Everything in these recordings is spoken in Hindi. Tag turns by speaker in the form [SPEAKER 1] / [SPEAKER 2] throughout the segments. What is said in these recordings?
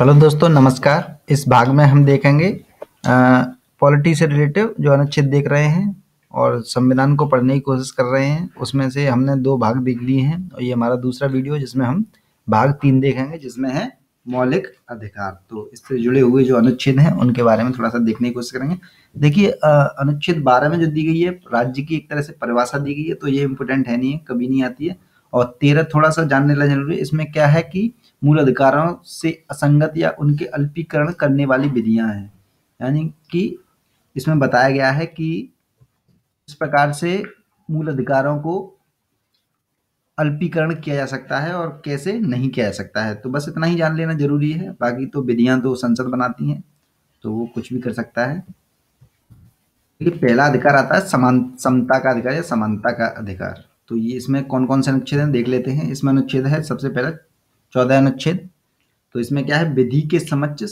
[SPEAKER 1] हेलो दोस्तों, नमस्कार। इस भाग में हम देखेंगे पॉलिटी से रिलेटिव जो अनुच्छेद देख रहे हैं और संविधान को पढ़ने की कोशिश कर रहे हैं। उसमें से हमने 2 भाग देख लिए हैं और ये हमारा दूसरा वीडियो है जिसमें हम भाग 3 देखेंगे, जिसमें है मौलिक अधिकार। तो इससे जुड़े हुए जो अनुच्छेद हैं उनके बारे में थोड़ा सा देखने की कोशिश करेंगे। देखिए, अनुच्छेद 12 में जो दी गई है राज्य की एक तरह से परिभाषा दी गई है, तो ये इम्पोर्टेंट है नहीं है, कभी नहीं आती है। और 13 थोड़ा सा जानने ला जरूरी है। इसमें क्या है कि मूल अधिकारों से असंगत या उनके अल्पीकरण करने वाली विधियां हैं। यानी कि इसमें बताया गया है कि इस प्रकार से मूल अधिकारों को अल्पीकरण किया जा सकता है और कैसे नहीं किया जा सकता है। तो बस इतना ही जान लेना जरूरी है। बाकी तो विधियां तो संसद बनाती हैं, तो वो कुछ भी कर सकता है। देखिए, पहला अधिकार आता है समता का अधिकार या समानता का अधिकार। तो ये इसमें कौन कौन से अनुच्छेद हैं देख लेते हैं। इसमें अनुच्छेद है सबसे पहला 14 अनुच्छेद। तो इसमें क्या है, विधि के समक्ष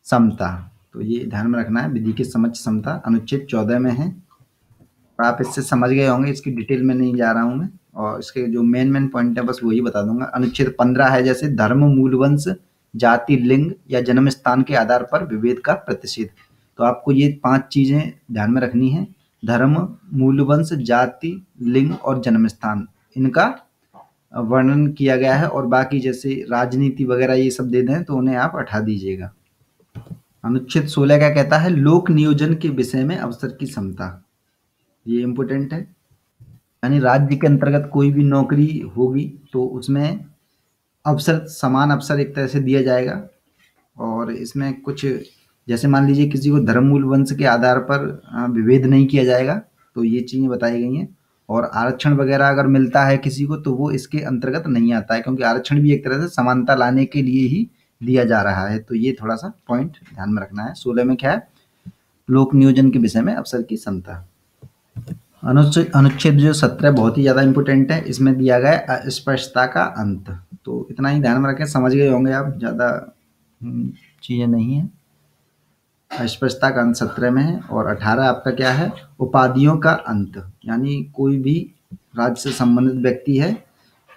[SPEAKER 1] समता। तो ये ध्यान में रखना है, विधि के समक्ष समता अनुच्छेद 14 में है। आप इससे समझ गए होंगे, इसकी डिटेल में नहीं जा रहा हूं मैं, और इसके जो मेन पॉइंट है बस वही बता दूंगा। अनुच्छेद 15 है जैसे धर्म, मूल वंश, जाति, लिंग या जन्म स्थान के आधार पर विभेद का प्रतिषेध। तो आपको ये 5 चीजें ध्यान में रखनी है। धर्म, मूल वंश, जाति, लिंग और जन्म स्थान, इनका वर्णन किया गया है। और बाकी जैसे राजनीति वगैरह ये सब दे दें तो उन्हें आप हटा दीजिएगा। अनुच्छेद 16 क्या कहता है, लोक नियोजन के विषय में अवसर की समता। ये इम्पोर्टेंट है। यानी राज्य के अंतर्गत कोई भी नौकरी होगी तो उसमें अवसर, समान अवसर एक तरह से दिया जाएगा। और इसमें कुछ जैसे मान लीजिए किसी को धर्म, मूल वंश के आधार पर विभेद नहीं किया जाएगा, तो ये चीजें बताई गई हैं। और आरक्षण वगैरह अगर मिलता है किसी को तो वो इसके अंतर्गत नहीं आता है, क्योंकि आरक्षण भी एक तरह से समानता लाने के लिए ही दिया जा रहा है। तो ये थोड़ा सा पॉइंट ध्यान में रखना है। 16 में क्या है, लोक नियोजन के विषय में अवसर की समता। अनुच्छेद जो 17 बहुत ही ज्यादा इंपोर्टेंट है। इसमें दिया गया है अस्पृश्यता का अंत। तो इतना ही ध्यान में रखें, समझ गए होंगे आप, ज्यादा चीजें नहीं है। अस्पृश्यता का अंत 17 में है। और 18 आपका क्या है, उपाधियों का अंत। यानी कोई भी राज्य से संबंधित व्यक्ति है,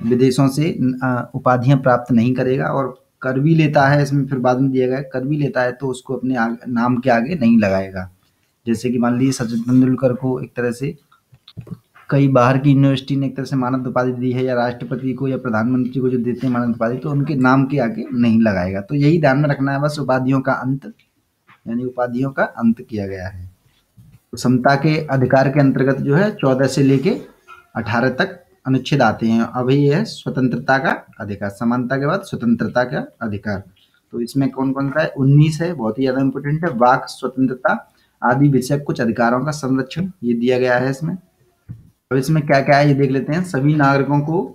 [SPEAKER 1] विदेशों से उपाधियां प्राप्त नहीं करेगा, और कर भी लेता है, इसमें फिर बाद में दिया गया, कर भी लेता है तो उसको अपने नाम के आगे नहीं लगाएगा। जैसे कि मान लीजिए सचिन तेंदुलकर को एक तरह से कई बाहर की यूनिवर्सिटी ने एक तरह से मानद उपाधि दी है, या राष्ट्रपति को या प्रधानमंत्री को जो देते हैं मानद उपाधि, तो उनके नाम के आगे नहीं लगाएगा। तो यही ध्यान में रखना है बस, उपाधियों का अंत, यानी उपाधियों का अंत किया गया है। तो समता के अधिकार के अंतर्गत जो है 14 से लेके 18 तक अनुच्छेद आते हैं। अभी ये है स्वतंत्रता का अधिकार, समानता के बाद स्वतंत्रता का अधिकार। तो इसमें कौन कौन सा है, 19 है, बहुत ही ज्यादा इंपोर्टेंट है। वाक स्वतंत्रता आदि विषय कुछ अधिकारों का संरक्षण, ये दिया गया है इसमें। अब इसमें क्या क्या है ये देख लेते हैं। सभी नागरिकों को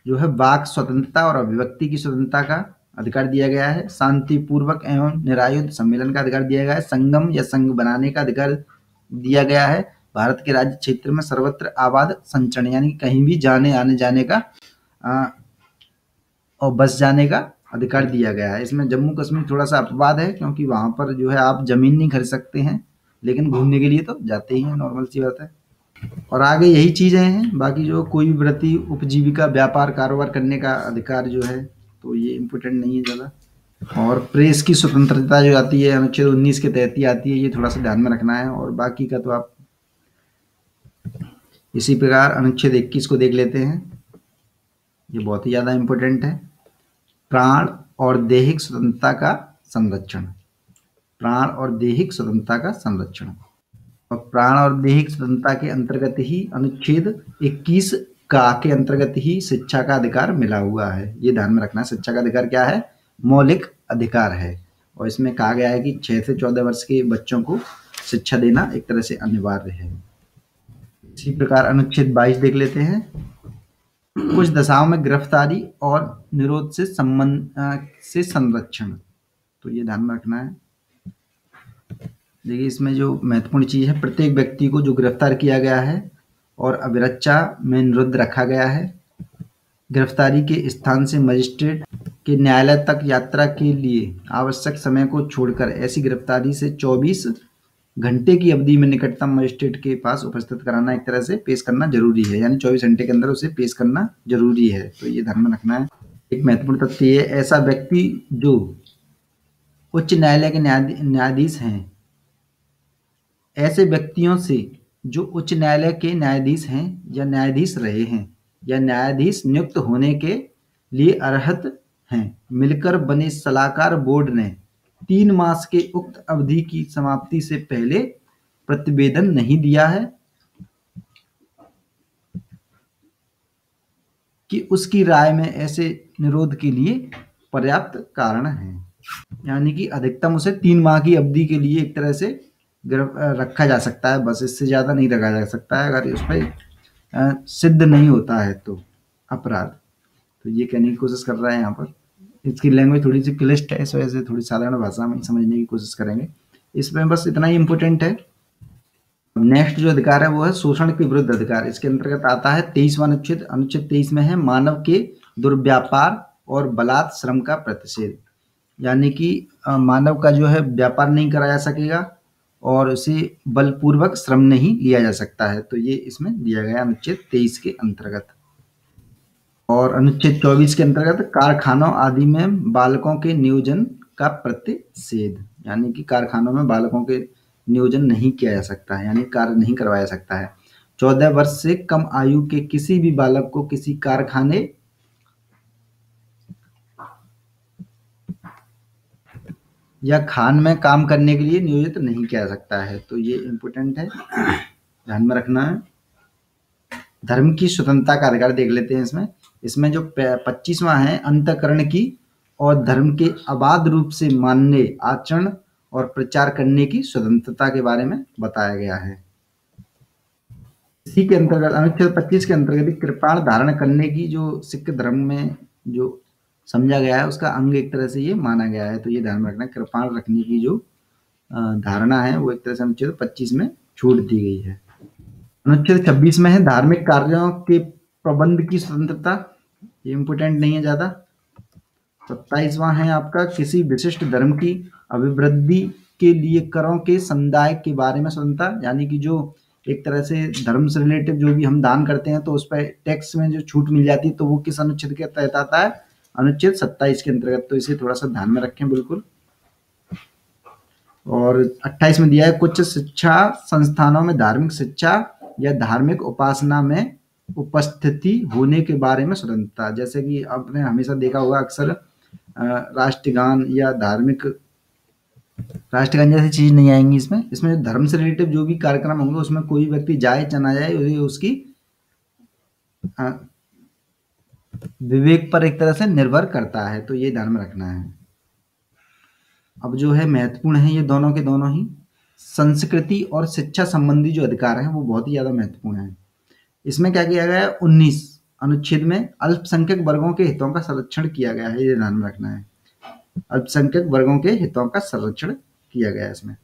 [SPEAKER 1] जो है वाक स्वतंत्रता और अभिव्यक्ति की स्वतंत्रता का अधिकार दिया गया है। शांतिपूर्वक एवं निरायुध सम्मेलन का अधिकार दिया गया है। संगम या संघ बनाने का अधिकार दिया गया है। भारत के राज्य क्षेत्र में सर्वत्र आबाद संचरण, यानी कहीं भी जाने आने जाने का और बस जाने का अधिकार दिया गया है। इसमें जम्मू कश्मीर थोड़ा सा अपवाद है, क्योंकि वहां पर जो है आप जमीन नहीं खरीद सकते हैं, लेकिन घूमने के लिए तो जाते ही हैं, नॉर्मल सी बात है। और आगे यही चीजें हैं। बाकी जो कोई भी वृत्ति, उपजीविका, व्यापार, कारोबार करने का अधिकार जो है, तो ये इम्पोर्टेंट नहीं है ज्यादा। और प्रेस की स्वतंत्रता जो आती है अनुच्छेद 19 के तहत ही आती है, ये थोड़ा सा ध्यान में रखना है। और बाकी का तो आप इसी प्रकार अनुच्छेद 21 को देख लेते हैं। ये बहुत ही ज्यादा इम्पोर्टेंट है। प्राण और दैहिक स्वतंत्रता का संरक्षण। प्राण और दैहिक स्वतंत्रता का संरक्षण। और प्राण और दैहिक स्वतंत्रता के अंतर्गत ही अनुच्छेद 21 का के अंतर्गत ही शिक्षा का अधिकार मिला हुआ है। ये ध्यान में रखना है। शिक्षा का अधिकार क्या है, मौलिक अधिकार है। और इसमें कहा गया है कि 6 से 14 वर्ष के बच्चों को शिक्षा देना एक तरह से अनिवार्य है। इसी प्रकार अनुच्छेद 22 देख लेते हैं। कुछ दशाओं में गिरफ्तारी और निरोध से संबंध से संरक्षण। तो ये ध्यान में रखना है। देखिए, इसमें जो महत्वपूर्ण चीज है, प्रत्येक व्यक्ति को जो गिरफ्तार किया गया है और अभिरक्षा में निरुद्ध रखा गया है। गिरफ्तारी के स्थान से मजिस्ट्रेट के न्यायालय तक यात्रा के लिए आवश्यक समय को छोड़कर ऐसी गिरफ्तारी से 24 घंटे की अवधि में निकटतम मजिस्ट्रेट के पास उपस्थित कराना, एक तरह से पेश करना जरूरी है। यानी 24 घंटे के अंदर उसे पेश करना जरूरी है। तो ये ध्यान में रखना है। एक महत्वपूर्ण तथ्य ये ऐसा व्यक्ति जो उच्च न्यायालय के न्यायाधीश हैं, ऐसे व्यक्तियों से जो उच्च न्यायालय के न्यायाधीश हैं या न्यायाधीश रहे हैं या न्यायाधीश नियुक्त होने के लिए अर्हत हैं, मिलकर बने सलाहकार बोर्ड ने 3 मास के उक्त अवधि की समाप्ति से पहले प्रतिवेदन नहीं दिया है कि उसकी राय में ऐसे निरोध के लिए पर्याप्त कारण है। यानी कि अधिकतम उसे 3 माह की अवधि के लिए एक तरह से रखा जा सकता है, बस इससे ज़्यादा नहीं रखा जा सकता है अगर उसमें सिद्ध नहीं होता है तो अपराध। तो ये कहने की कोशिश कर रहा है यहाँ पर। इसकी लैंग्वेज थोड़ी सी क्लिष्ट है, इस वजह से थोड़ी साधारण भाषा में समझने की कोशिश करेंगे। इसमें बस इतना ही इम्पोर्टेंट है। नेक्स्ट जो अधिकार है वो है शोषण के विरुद्ध अधिकार। इसके अंतर्गत आता है 23वां अनुच्छेद। अनुच्छेद 23 में है मानव के दुर्व्यापार और बलात् श्रम का प्रतिषेध। यानी कि मानव का जो है व्यापार नहीं करा जा सकेगा और उसे बलपूर्वक श्रम नहीं लिया जा सकता है। तो ये इसमें दिया गया अनुच्छेद 23 के अंतर्गत। और अनुच्छेद 24 के अंतर्गत कारखानों आदि में बालकों के नियोजन का प्रतिषेध। यानी कि कारखानों में बालकों के नियोजन नहीं किया जा सकता है, यानी कार्य नहीं करवाया जा सकता है। 14 वर्ष से कम आयु के किसी भी बालक को किसी कारखाने या खान में काम करने के लिए नियोजित नहीं किया जा सकता है। तो ये इम्पोर्टेंट है, ध्यान में रखना है। धर्म की स्वतंत्रता का अधिकार देख लेते हैं इसमें। इसमें जो 25वां है अंतःकरण की और धर्म के अबाध रूप से मानने, आचरण और प्रचार करने की स्वतंत्रता के बारे में बताया गया है। इसी के अंतर्गत अनुच्छेद 25 के अंतर्गत कृपाण धारण करने की जो सिख धर्म में जो समझा गया है उसका अंग एक तरह से ये माना गया है। तो ये ध्यान में रखना, कृपाण रखने की जो धारणा है वो एक तरह से अनुच्छेद 25 में छूट दी गई है। अनुच्छेद 26 में है धार्मिक कार्यों के प्रबंध की स्वतंत्रता। ये इम्पोर्टेंट नहीं है ज़्यादा। 27वां है आपका किसी विशिष्ट धर्म की अभिवृद्धि के लिए करों के समुदाय के बारे में स्वतंत्रता। यानी कि जो एक तरह से धर्म से रिलेटिव जो भी हम दान करते हैं तो उस पर टैक्स में जो छूट मिल जाती है तो वो किस अनुच्छेद के तहत आता है? अनुच्छेद 27 के अंतर्गत। तो इसे थोड़ा सा ध्यान में रखें बिल्कुल। और 28 में दिया है कुछ शिक्षा संस्थानों में धार्मिक शिक्षा या धार्मिक उपासना में उपस्थिति होने के बारे में स्वतंत्रता। जैसे कि आपने हमेशा देखा होगा अक्सर राष्ट्रगान या धार्मिक राष्ट्रगान जैसी चीज नहीं आएंगी इसमें। इसमें जो धर्म से रिलेटिव जो भी कार्यक्रम होंगे उसमें कोई व्यक्ति जाए या ना जाए उसकी विवेक पर एक तरह से निर्भर करता है। तो ये ध्यान में रखना है। अब जो है महत्वपूर्ण है ये दोनों के दोनों ही। संस्कृति और शिक्षा संबंधी जो अधिकार है वो बहुत ही ज्यादा महत्वपूर्ण है। इसमें क्या किया गया है? 19 अनुच्छेद में अल्पसंख्यक वर्गों के हितों का संरक्षण किया गया है। ये ध्यान में रखना है, अल्पसंख्यक वर्गों के हितों का संरक्षण किया गया है इसमें।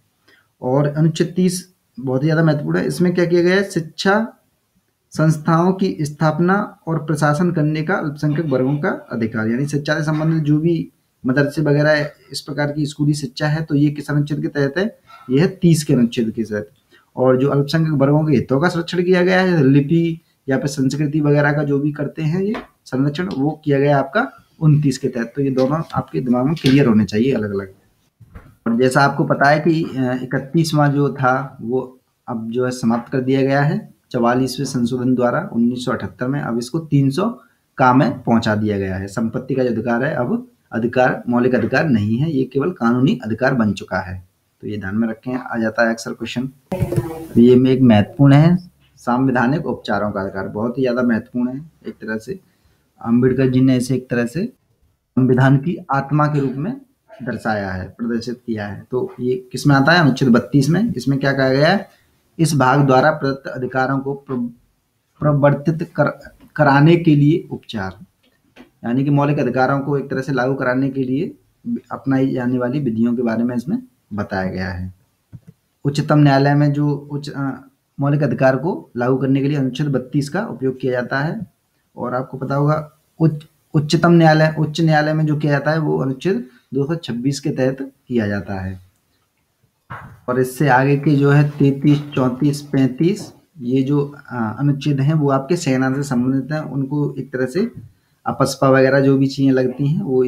[SPEAKER 1] और अनुच्छेद 30 बहुत ही ज्यादा महत्वपूर्ण है। इसमें क्या किया गया है? शिक्षा संस्थाओं की स्थापना और प्रशासन करने का अल्पसंख्यक वर्गों का अधिकार। यानी शिक्षा से संबंधित जो भी मदरसे वगैरह इस प्रकार की स्कूली शिक्षा है तो ये किस अनुच्छेद के तहत है? ये है 30 के अनुच्छेद के तहत। और जो अल्पसंख्यक वर्गों के हितों का संरक्षण किया गया है, लिपि या फिर संस्कृति वगैरह का जो भी करते हैं ये संरक्षण, वो किया गया आपका 29 के तहत। तो ये दोनों आपके दिमाग में क्लियर होने चाहिए अलग अलग। और जैसा आपको पता है कि 31वां जो था वो अब जो है समाप्त कर दिया गया है 44वें संशोधन द्वारा 1978 में। अब इसको 300 का में पहुंचा दिया गया है। संपत्ति का जो अधिकार है अब अधिकार मौलिक अधिकार नहीं है, ये केवल कानूनी अधिकार बन चुका है। तो ये ध्यान में रखें, आ जाता है अक्सर क्वेश्चन। ये में एक महत्वपूर्ण है संवैधानिक उपचारों का अधिकार, बहुत ही ज्यादा महत्वपूर्ण है। एक तरह से अम्बेडकर जी ने इसे एक तरह से संविधान की आत्मा के रूप में दर्शाया है, प्रदर्शित किया है। तो ये किस में आता है? अनुच्छेद 32 में। इसमें क्या कहा गया है? इस भाग द्वारा प्रदत्त अधिकारों को प्रवर्तित कराने के लिए उपचार। यानी कि मौलिक अधिकारों को एक तरह से लागू कराने के लिए अपनाई जाने वाली विधियों के बारे में इसमें बताया गया है। उच्चतम न्यायालय में जो मौलिक अधिकार को लागू करने के लिए अनुच्छेद 32 का उपयोग किया जाता है। और आपको पता होगा उच्च न्यायालय में जो किया जाता है वो अनुच्छेद 226 के तहत किया जाता है। और इससे आगे के जो है 33, 34, 35 ये जो अनुच्छेद हैं वो आपके सेना से संबंधित हैं, उनको एक तरह से अपस्पा वगैरह जो भी चीज़ें लगती हैं वो